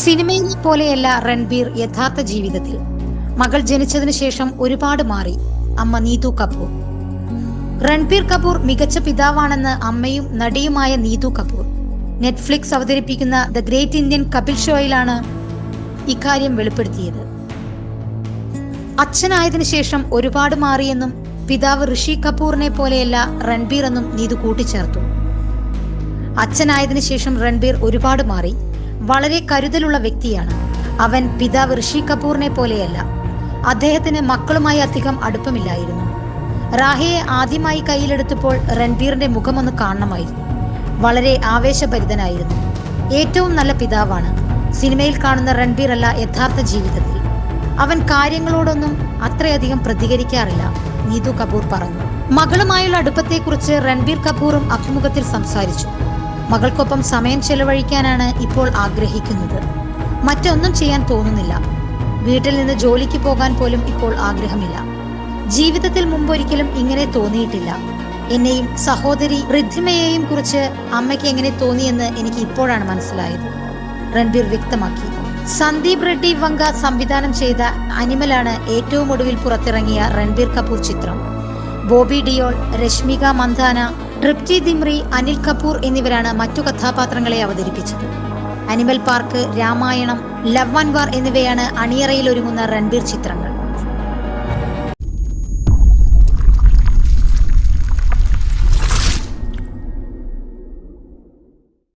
സിനിമയിലെ പോലെയല്ല രൺബീർ യഥാർത്ഥ ജീവിതത്തിൽ. മകൾ ജനിച്ചതിനു ശേഷം ഒരുപാട് മാറി അമ്മ നീതു കപൂർ. രൺബീർ കപൂർ മികച്ച പിതാവാണെന്ന് അമ്മയും നടിയുമായ നീതു കപൂർ നെറ്റ്ഫ്ലിക്സ് അവതരിപ്പിക്കുന്ന ദ ഗ്രേറ്റ് ഇന്ത്യൻ കപിൽ ഷോയിലാണ് ഇക്കാര്യം വെളിപ്പെടുത്തിയത്. അച്ഛനായതിനു ശേഷം ഒരുപാട് മാറിയെന്നും പിതാവ് ഋഷി കപൂറിനെ പോലെയല്ല രൺബീർ എന്നും നീതു കൂട്ടിച്ചേർത്തു. അച്ഛനായതിനു ശേഷം രൺബീർ ഒരുപാട് മാറി. വളരെ കരുതലുള്ള വ്യക്തിയാണ് അവൻ. പിതാവ് ഋഷി കപൂറിനെ പോലെയല്ല. അദ്ദേഹത്തിന് മക്കളുമായി അധികം അടുപ്പമില്ലായിരുന്നു. റാഹയെ ആദ്യമായി കയ്യിലെടുത്തപ്പോൾ രൺബീറിന്റെ മുഖമൊന്ന് കാണണമായിരുന്നു. വളരെ ആവേശഭരിതനായിരുന്നു. ഏറ്റവും നല്ല പിതാവാണ്. സിനിമയിൽ കാണുന്ന രൺബീർ അല്ല യഥാർത്ഥ ജീവിതത്തിൽ. അവൻ കാര്യങ്ങളോടൊന്നും അത്രയധികം പ്രതികരിക്കാറില്ല, നീതു കപൂർ പറഞ്ഞു. മകളുമായുള്ള അടുപ്പത്തെക്കുറിച്ച് രൺബീർ കപൂറും അഭിമുഖത്തിൽ സംസാരിച്ചു. മകൾക്കൊപ്പം സമയം ചെലവഴിക്കാനാണ് ഇപ്പോൾ ആഗ്രഹിക്കുന്നത്. മറ്റൊന്നും ചെയ്യാൻ തോന്നുന്നില്ല. വീട്ടിൽ നിന്ന് ജോലിക്ക് പോകാൻ പോലും ഇപ്പോൾ ആഗ്രഹമില്ല. ജീവിതത്തിൽ മുമ്പൊരിക്കലും ഇങ്ങനെ തോന്നിയിട്ടില്ല. എന്നെയും സഹോദരി റിദ്ധിമയെയും കുറിച്ച് അമ്മയ്ക്ക് എങ്ങനെ തോന്നിയെന്ന് എനിക്ക് ഇപ്പോഴാണ് മനസ്സിലായത്, രൺബീർ വ്യക്തമാക്കി. സന്ദീപ് റെഡ്ഡി വങ്ക സംവിധാനം ചെയ്ത അനിമലാണ് ഏറ്റവും ഒടുവിൽ പുറത്തിറങ്ങിയ രൺബീർ കപൂർ ചിത്രം. ബോബി ഡിയോൾ, രശ്മിക മന്ദാന, തൃപ്തി ദിമ്രി, അനിൽ കപൂർ എന്നിവരാണ് മറ്റു കഥാപാത്രങ്ങളെ അവതരിപ്പിച്ചത്. Animal park, Ramayanam, love and war എന്നിവയാണ് അണിയറയിൽ ഒരുങ്ങുന്ന രൺബീർ ചിത്രങ്ങൾ.